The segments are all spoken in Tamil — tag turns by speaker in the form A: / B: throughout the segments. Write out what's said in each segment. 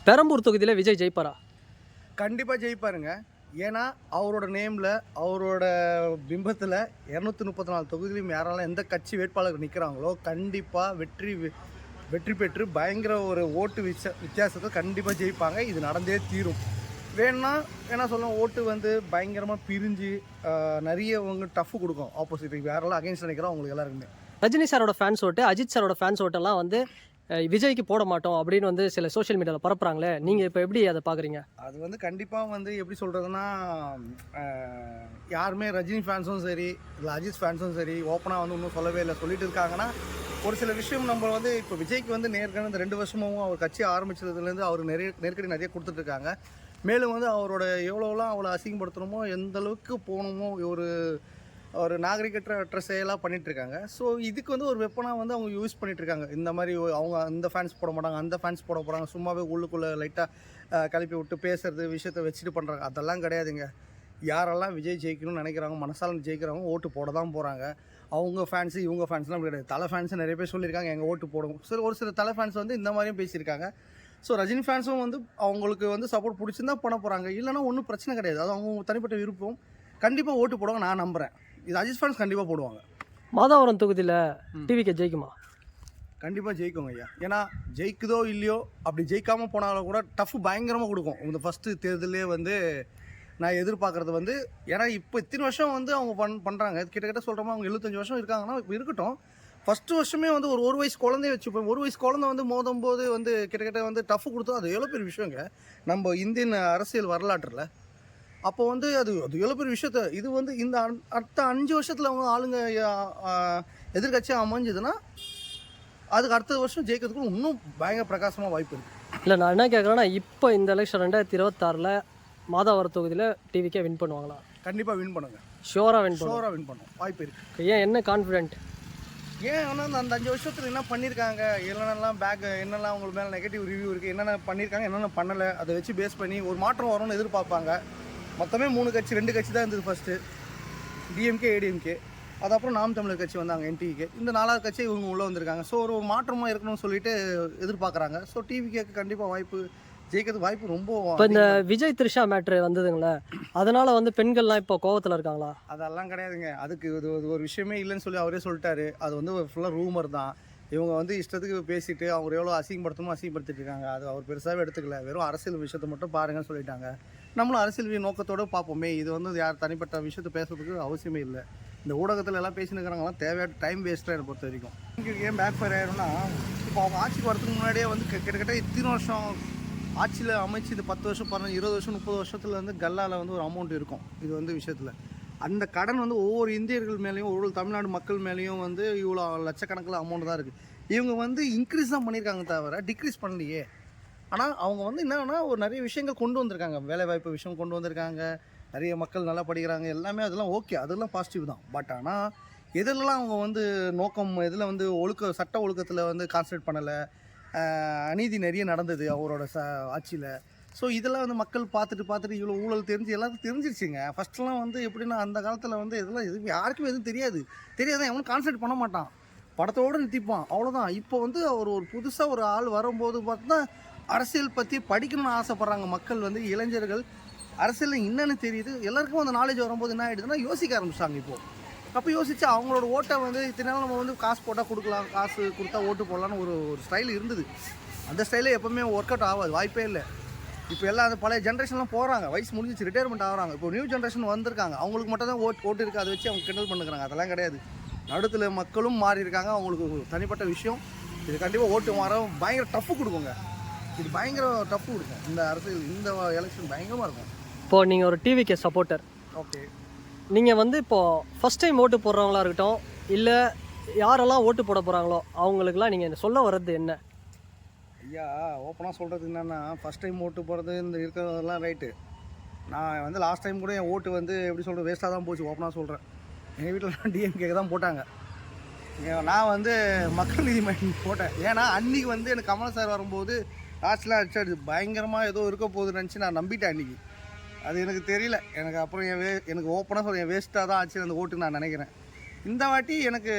A: பெரம்பூர் தொகுதியில் விஜய் ஜெயிப்பாரா?
B: கண்டிப்பாக ஜெயிப்பாருங்க. ஏன்னா அவரோட நேமில், அவரோட பிம்பத்தில் 234 தொகுதியிலும் யாரெல்லாம் எந்த கட்சி வேட்பாளர் நிற்கிறாங்களோ கண்டிப்பாக வெற்றி பெற்று பயங்கர ஒரு ஓட்டு வித்தியாசத்தை கண்டிப்பாக ஜெயிப்பாங்க. இது நடந்தே தீரும். வேணா சொல்ல ஓட்டு வந்து பயங்கரமாக பிரிஞ்சு நிறைய டஃப் கொடுக்கும் ஆப்போசிட் யாரெல்லாம் அகைன்ஸ்ட் நினைக்கிறோம் அவங்களுக்கு எல்லாருக்குமே.
A: ரஜினி சாரோட ஃபேன்ஸ் ஓட்டு, அஜித் சாரோட ஃபேன்ஸ் ஓட்டெல்லாம் வந்து விஜய்க்கு போட மாட்டோம் அப்படின்னு வந்து சில சோஷியல் மீடியாவில் பரப்புறாங்களே, நீங்கள் இப்போ எப்படி அதை பார்க்குறீங்க?
B: அது வந்து கண்டிப்பாக வந்து எப்படி சொல்கிறதுனா, யாருமே ரஜினி ஃபேன்ஸும் சரி இல்லை அஜித் ஃபேன்ஸும் சரி ஓப்பனாக வந்து இன்னும் சொல்லவே இல்லை. சொல்லிட்டு இருக்காங்கன்னா ஒரு சில விஷயம் நம்ம வந்து இப்போ விஜய்க்கு வந்து நேர்காண இந்த 2 வருஷமும் அவர் கட்சி ஆரம்பிச்சதுலேருந்து அவர் நெருக்கடி நிறைய கொடுத்துட்ருக்காங்க. மேலும் வந்து அவரோட எவ்வளோலாம் அவளை அசிங்கப்படுத்தணுமோ எந்த அளவுக்கு போகணுமோ ஒரு நாகரிகற்ற செயலாக பண்ணிகிட்ருக்காங்க. ஸோ இதுக்கு வந்து ஒரு வெப்பனாக வந்து அவங்க யூஸ் பண்ணிகிட்ருக்காங்க. இந்த மாதிரி அவங்க இந்த ஃபேன்ஸ் போட மாட்டாங்க, அந்த ஃபேன்ஸ் போட போகிறாங்க, சும்மாவே உள்ளுக்குள்ளே லைட்டாக கிளப்பி விட்டு பேசுறது விஷயத்தை வச்சுட்டு பண்ணுறாங்க. அதெல்லாம் கிடையாதுங்க. யாரெல்லாம் விஜய் ஜெயிக்கணும்னு நினைக்கிறாங்க, மனசால ஜெயிக்கிறவங்க ஓட்டு போட தான் போகிறாங்க. அவங்க ஃபேன்ஸு இவங்க ஃபேன்ஸ்லாம் கிடையாது. தலை ஃபேன்ஸு நிறைய பேர் சொல்லியிருக்காங்க எங்கள் ஓட்டு போடுவோம். ஒரு சில தலை ஃபேன்ஸ் வந்து இந்த மாதிரியும் பேசியிருக்காங்க. ஸோ ரஜினி ஃபேன்ஸும் வந்து அவங்களுக்கு வந்து சப்போர்ட் பிடிச்சிருந்தா பண்ண போகிறாங்க. இல்லைனா ஒன்றும் பிரச்சனை கிடையாது. அது அவங்க தனிப்பட்ட விருப்பம். கண்டிப்பாக ஓட்டு போடுவாங்க நான் நம்புகிறேன். இது அஜித் ஃபேன்ஸ் கண்டிப்பாக போடுவாங்க.
A: மாதவரம் தொகுதியில் டிவிக்கு ஜெயிக்குமா?
B: கண்டிப்பாக ஜெயிக்குங்க ஐயா. ஏன்னா ஜெயிக்குதோ இல்லையோ, அப்படி ஜெயிக்காமல் போனாலும் கூட டஃப் பயங்கரமாக கொடுக்கும். இந்த ஃபஸ்ட்டு தேர்தலே வந்து நான் எதிர்பார்க்குறது வந்து, ஏன்னா இப்போ இத்தனை வருஷம் வந்து அவங்க பண்ணுறாங்க. கிட்டத்தட்ட சொல்கிறோமா அவங்க 75 வருஷம் இருக்காங்கன்னா இப்போ இருக்கட்டும். ஃபஸ்ட்டு வருஷமே வந்து ஒரு வயசு குழந்தைய வச்சுப்போம். 1 வயசு குழந்தை வந்து மோதும்போது வந்து கிட்டத்தட்ட வந்து டஃப் கொடுத்தோம். அது எவ்வளோ பெரிய விஷயங்க நம்ம இந்தியன் அரசியல் வரலாற்றில். அப்போ வந்து அது எவ்வளோ பெரிய விஷயத்த இது வந்து இந்த அடுத்த 5 வருஷத்தில் அவங்க ஆளுங்க எதிர்கட்சியாக அமைஞ்சதுன்னா அதுக்கு அடுத்த வருஷம் ஜெயிக்கிறதுக்கு இன்னும் பயங்கர பிரகாசமாக வாய்ப்பு இருக்குது.
A: இல்லை, நான் என்ன கேட்குறேன்னா, இப்போ இந்த எலெக்ஷன் 2026 மாதவரம் தொகுதியில் டிவிக்கே வின் பண்ணுவாங்களா?
B: கண்டிப்பாக வின் பண்ணுங்க.
A: ஷோராக வின்
B: பண்ணும் வாய்ப்பு இருக்குது.
A: ஏன், என்ன கான்ஃபிடென்ட்?
B: ஏன் ஆனால் அந்த 5 வருஷத்தில் என்ன பண்ணியிருக்காங்க, என்னெல்லாம் உங்களுக்கு மேலே நெகட்டிவ் ரிவ்யூ இருக்குது, என்னென்ன பண்ணியிருக்காங்க, என்னென்ன பண்ணலை, அதை வச்சு பேஸ் பண்ணி ஒரு மாற்றம் வரும்னு எதிர்பார்ப்பாங்க. மொத்தமே 2 கட்சி தான் இருந்தது ஃபஸ்ட்டு, டிஎம்கே ஏடிஎம்கே. அது அப்புறம் நாம் தமிழர் கட்சி வந்தாங்க என்டிவிக்கு. இந்த 4வது கட்சி இவங்க உள்ளே வந்திருக்காங்க. ஸோ ஒரு மாற்றமாக இருக்கணும்னு சொல்லிட்டு எதிர்பார்க்குறாங்க. ஸோ டிவிக்கு கண்டிப்பாக ஜெயிக்கிறதுக்கு வாய்ப்பு ரொம்ப.
A: இப்போ இந்த விஜய் த்ரிஷா மேட்ரு வந்ததுங்களே, அதனால் வந்து பெண்கள்லாம் இப்போ கோவத்தில் இருக்காங்களா?
B: அதெல்லாம் கிடையாதுங்க. அதுக்கு இது ஒரு விஷயமே இல்லைன்னு சொல்லி அவரே சொல்லிட்டாரு. அது வந்து ஃபுல்லாக ரூமர் தான். இவங்க வந்து இஷ்டத்துக்கு பேசிட்டு அவங்க எவ்வளோ அசிங்கப்படுத்திட்டு இருக்காங்க. அது அவர் பெருசாகவே எடுத்துக்கல. வெறும் அரசியல் விஷயத்தை மட்டும் பாருங்கன்னு சொல்லிட்டாங்க. நம்மளும் அரசியல் நோக்கத்தோடு பார்ப்போமே. இது வந்து யார் தனிப்பட்ட விஷயத்தை பேசுறதுக்கு அவசியமே இல்லை. இந்த ஊடகத்தில் எல்லாம் பேசினுக்கிறாங்களாம் தேவையான டைம் வேஸ்ட்டாக என்னை பொறுத்த வரைக்கும். ஏன் பேக் ஃபயர் ஆயிரும்னா, இப்போ அவங்க ஆட்சிக்கு வரதுக்கு முன்னாடியே வந்து கிட்டத்தட்ட இத்தனை வருஷம் ஆட்சியில் அமைச்சு இந்த 10 வருஷம் 20 வருஷம் 30 வருஷத்தில் வந்து கல்லால் வந்து ஒரு அமௌண்ட் இருக்கும். இது வந்து விஷயத்தில் அந்த கடன் வந்து ஒவ்வொரு இந்தியர்கள் மேலேயும் ஒவ்வொரு தமிழ்நாடு மக்கள் மேலேயும் வந்து இவ்வளோ லட்சக்கணக்கில் அமௌண்ட் தான் இருக்குது. இவங்க வந்து இன்க்ரீஸ் தான் பண்ணியிருக்காங்க தவிர டிக்ரீஸ் பண்ணலையே. ஆனால் அவங்க வந்து என்னன்னா ஒரு நிறைய விஷயங்கள் கொண்டு வந்திருக்காங்க. வேலைவாய்ப்பு விஷயம் கொண்டு வந்திருக்காங்க. நிறைய மக்கள் நல்லா படிக்கிறாங்க. எல்லாமே அதெல்லாம் ஓகே, அதெல்லாம் பாசிட்டிவ் தான். பட் ஆனால் எதிலெல்லாம் அவங்க வந்து நோக்கம், எதில் வந்து சட்ட ஒழுக்கத்தில் வந்து கான்சன்ட்ரேட் பண்ணலை. அநீதி நிறைய நடந்தது அவரோட ஆட்சியில். ஸோ இதெல்லாம் வந்து மக்கள் பார்த்துட்டு இவ்வளோ ஊழல் எல்லாருக்கும் தெரிஞ்சிருச்சுங்க. ஃபஸ்ட்லாம் வந்து எப்படின்னா அந்த காலத்தில் வந்து எதுவும் யாருக்குமே எதுவும் தெரியாது. எவனும் கான்சன்ட்ரேட் பண்ண மாட்டான், படத்தோடு நிறுத்திப்பான், அவ்வளோதான். இப்போ வந்து அவர் ஒரு புதுசாக ஒரு ஆள் வரும்போது பார்த்தா அரசியல் பற்றி படிக்கணும்னு ஆசைப்பட்றாங்க மக்கள். வந்து இளைஞர்கள் அரசியலில் என்னென்னு தெரியுது. எல்லாருக்கும் அந்த நாலேஜ் வரும்போது என்ன ஆகிடுதுன்னா யோசிக்க ஆரம்பிச்சாங்க. இப்போது அப்போ யோசிச்சு அவங்களோட ஓட்டை வந்து இத்தனை நாள் நம்ம வந்து காசு போட்டால் கொடுக்கலாம், காசு கொடுத்தா ஓட்டு போடலான்னு ஒரு ஸ்டைல் இருந்தது. அந்த ஸ்டைலே எப்போவுமே ஒர்க் அவுட் ஆகாது, வாய்ப்பே இல்லை. இப்போ எல்லாம் அந்த பழைய ஜென்ரேஷன்லாம் போகிறாங்க, வயசு முடிஞ்சிச்சு, ரிட்டையர்மெண்ட் ஆகிறாங்க. இப்போ நியூ ஜென்ரேஷன் வந்திருக்காங்க, அவங்களுக்கு மட்டும் தான் ஓட்டு இருக்குது. அதை வச்சு அவங்க கிண்டல் பண்ணுறாங்க. அதெல்லாம் கிடையாது. நடுத்தில் மக்களும் மாறி இருக்காங்க. அவங்களுக்கு தனிப்பட்ட விஷயம். இது கண்டிப்பாக ஓட்டு மாற பயங்கர டஃப்பு கொடுக்குங்க. இது பயங்கர டஃப்பு கொடுக்கும். இந்த அரசியல் இந்த எலெக்ஷன் பயங்கரமாக இருக்கும்.
A: இப்போது நீங்கள் ஒரு டிவிக்கு சப்போர்ட்டர்.
B: ஓகே,
A: நீங்கள் வந்து இப்போது ஃபஸ்ட் டைம் ஓட்டு போடுறவங்களா இருக்கட்டும், இல்லை யாரெல்லாம் ஓட்டு போட போகிறாங்களோ அவங்களுக்குலாம் நீங்கள் சொல்ல வர்றது என்ன?
B: ஐயா, ஓப்பனாக சொல்கிறது என்னென்னா, ஃபஸ்ட் டைம் ஓட்டு போகிறது இந்த இருக்கிறதெல்லாம் ரைட்டு. நான் வந்து லாஸ்ட் டைம் கூட என் ஓட்டு வந்து எப்படி சொல்கிறது வேஸ்ட்டாக தான் போச்சு. ஓப்பனாக சொல்கிறேன். எங்கள் வீட்டில் டிஎம்கே தான் போட்டாங்க. நான் வந்து மக்கள் நீதி மையம் போட்டேன். ஏன்னா அன்றைக்கி வந்து எனக்கு கமல் சார் வரும்போது லாஸ்ட்லாம் அடிச்சாடு பயங்கரமாக ஏதோ இருக்க போகுதுன்னு நினச்சி நான் நம்பிட்டேன் அன்றைக்கி. அது எனக்கு தெரியல. எனக்கு அப்புறம் எனக்கு ஓப்பனாக சொல்ல என் வேஸ்ட்டாக தான் ஆச்சு அந்த ஓட்டு நான் நினைக்கிறேன். இந்த வாட்டி எனக்கு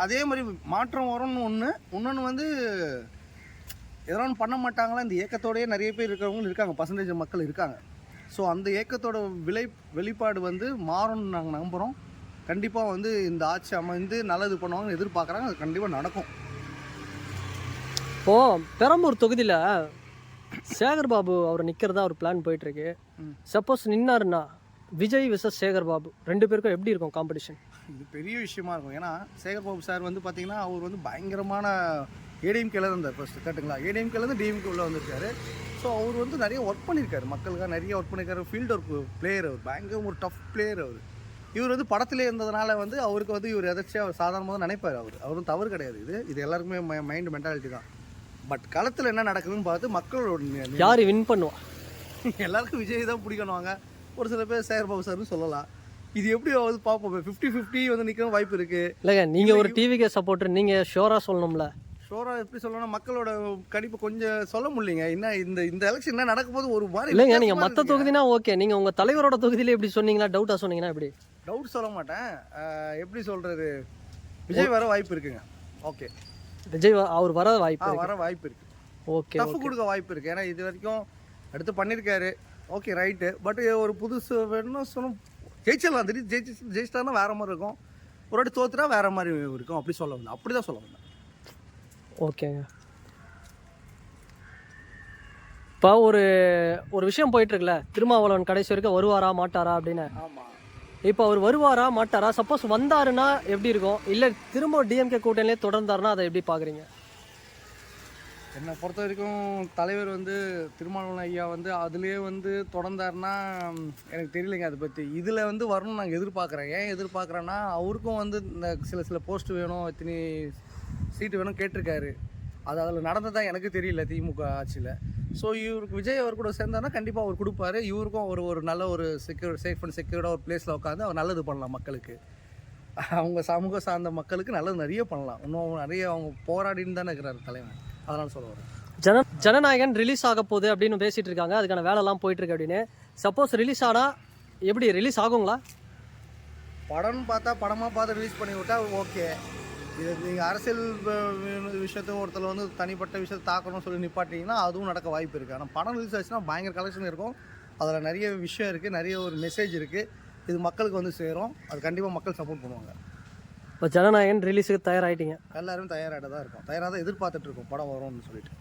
B: அதே மாதிரி மாற்றம் வரும்னு இன்னொன்று வந்து எதனா ஒன்று பண்ண மாட்டாங்களா இந்த ஏக்கத்தோடயே நிறைய பேர் இருக்கிறவங்களும் இருக்காங்க, பர்சன்டேஜ் மக்கள் இருக்காங்க. ஸோ அந்த ஏக்கத்தோட வெளிப்பாடு வந்து மாறும்னு நாங்கள் நம்புகிறோம். கண்டிப்பாக வந்து இந்த ஆட்சி அமைந்து நல்லது பண்ணுவாங்கன்னு எதிர்பார்க்குறாங்க. அது கண்டிப்பாக நடக்கும்.
A: இப்போது பெரம்பூர் தொகுதியில் சேகர் பாபு அவர் நிற்கிறதா ஒரு பிளான் போயிட்டுருக்கு. சப்போஸ் நின்னாருன்னா விஜய் விசஸ் சேகர் பாபு 2 பேருக்கும் எப்படி இருக்கும் காம்படிஷன்?
B: இது பெரிய விஷயமா இருக்கும். ஏன்னா சேகர் பாபு சார் வந்து பார்த்திங்கன்னா அவர் வந்து பயங்கரமான ஏடிஎம்கேல இருந்தார் ஃபஸ்ட்டு, கரெக்டுங்களா? ஏடிஎம்கேலேருந்து டிஎம்கே உள்ளே வந்திருக்காரு. ஸோ அவர் வந்து நிறைய ஒர்க் பண்ணியிருக்காரு, மக்களுக்காக நிறைய ஒர்க் பண்ணியிருக்காரு. ஃபீல்டு ஒர்க் பிளேயர் அவர், பயங்கர ஒரு டஃப் பிளேயர் அவர். இவர் வந்து படத்திலே இருந்ததுனால வந்து அவருக்கு வந்து இவர் எதாச்சும் அவர் சாதாரணமாக தான் நினைப்பார். அவரும் தவறு கிடையாது. இது எல்லாருக்குமே மைண்டு மென்டாலிட்டி தான். பட் களத்தில் என்ன நடக்குதுன்னு பார்த்து மக்களோட
A: யார் வின் பண்ணுவா?
B: எல்லாருக்கும் விஜய் தான் பிடிக்கணுவாங்க. ஒரு சில பேர் சேகர் பாபு சார்னு சொல்லலாம். இது எப்படி வந்து பார்ப்போம், 50-50 வந்து நிற்க வாய்ப்பு இருக்குது.
A: இல்லைங்க, நீங்கள் ஒரு டிவிக்கே சப்போர்ட்டர், நீங்கள் ஷோராக சொல்லணும்ல.
B: ஷோராக எப்படி சொல்லணும்னா மக்களோட கணிப்பு கொஞ்சம் சொல்ல முடியலைங்க. என்ன இந்த எலெக்ஷன் என்ன நடக்கும்போது ஒரு மாதிரி
A: இல்லைங்க, நீங்கள் மற்ற தொகுதினா ஓகே, நீங்கள் உங்கள் தலைவரோட தொகுதியில் எப்படி சொன்னீங்களா, டவுட்டாக சொன்னீங்கன்னா எப்படி?
B: டவுட் சொல்ல மாட்டேன். எப்படி சொல்கிறது, விஜய் வர வாய்ப்பு இருக்குங்க. ஓகே,
A: விஜய் அவர் வர வாய்ப்பு
B: இருக்குது.
A: ஓகே,
B: டஃப் கொடுக்க வாய்ப்பு இருக்குது. ஏன்னா இது வரைக்கும் அடுத்து பண்ணியிருக்காரு. Okay right. பட் ஒரு புதுசு வேணும்னு சொன்னால் ஜெயிச்சிடலாம். திடீர்னு ஜெயிச்சிட்டாருன்னா வேறு மாதிரி இருக்கும், ஒரு வாட்டி தோத்துட்டா வேறு மாதிரி இருக்கும். அப்படி சொல்ல வந்தேன், அப்படி தான் சொல்ல வந்தேன்.
A: ஓகேங்க. இப்போ ஒரு விஷயம் போயிட்டுருக்குல்ல, திருமாவளவன் கடைசி வரைக்கும் வருவாரா மாட்டாரா அப்படின்னு.
B: ஆமாம்.
A: இப்போ அவர் வருவாரா மாட்டாரா? சப்போஸ் வந்தாருன்னா எப்படி இருக்கும்? இல்லை திரும்ப டிஎம்கே கூட்டணியிலே தொடர்ந்தாருன்னா அதை எப்படி பார்க்குறீங்க?
B: என்னை பொறுத்த வரைக்கும் தலைவர் வந்து திருமாவளவன் ஐயா வந்து அதுலேயே வந்து தொடர்ந்தாருன்னா எனக்கு தெரியலைங்க அதை பற்றி. இதில் வந்து வரணும்னு நாங்கள் எதிர்பார்க்குறேன். ஏன் எதிர்பார்க்குறேன்னா அவருக்கும் வந்து இந்த சில போஸ்ட் வேணும், இத்தனை சீட்டு வேணும் கேட்டிருக்காரு. அதில் நடந்ததான் எனக்கு தெரியல திமுக ஆட்சியில். ஸோ இவருக்கு விஜய் அவர் கூட சேர்ந்தாருன்னா கண்டிப்பாக அவர் கொடுப்பாரு. இவருக்கும் ஒரு நல்ல ஒரு சேஃப் அண்ட் செக்யூர்டாக ஒரு பிளேஸில் உட்காந்து அவர் நல்லது பண்ணலாம் மக்களுக்கு. அவங்க சமூக சார்ந்த மக்களுக்கு நல்லது நிறைய பண்ணலாம். இன்னும் நிறைய அவங்க போராடின்னு தானே இருக்கிறாரு தலைவன். அதனால் சொல்ல வரேன்.
A: ஜனநாயகன் ரிலீஸ் ஆக போகுது அப்படின்னு பேசிகிட்டு இருக்காங்க. அதுக்கான வேலைலாம் போயிட்டுருக்கு அப்படின்னு. சப்போஸ் ரிலீஸ் ஆனால் எப்படி ரிலீஸ் ஆகுங்களா?
B: படம்னு பார்த்தா படமாக பார்த்து ரிலீஸ் பண்ணி விட்டால் ஓகே. இது நீங்கள் அரசியல் விஷயத்த ஒருத்தர் வந்து தனிப்பட்ட விஷயத்தை தாக்கணும்னு சொல்லி நிப்பாட்டிங்கன்னா அதுவும் நடக்க வாய்ப்பு இருக்குது. ஆனால் படம் ரிலீஸ் ஆச்சுன்னா பயங்கர கலெக்ஷன் இருக்கும். அதில் நிறைய விஷயம் இருக்குது, நிறைய ஒரு மெசேஜ் இருக்குது. இது மக்களுக்கு வந்து சேரும். அது கண்டிப்பாக மக்கள் சப்போர்ட் பண்ணுவாங்க.
A: இப்போ ஜனநாயகன் ரிலீஸுக்கு தயாராகிட்டீங்க?
B: எல்லாரும் தயாராகிட்டு தான் இருக்கோம். தயாராக தான் எதிர்பார்த்துட்ருக்கோம் படம் வரும்னு சொல்லிட்டு.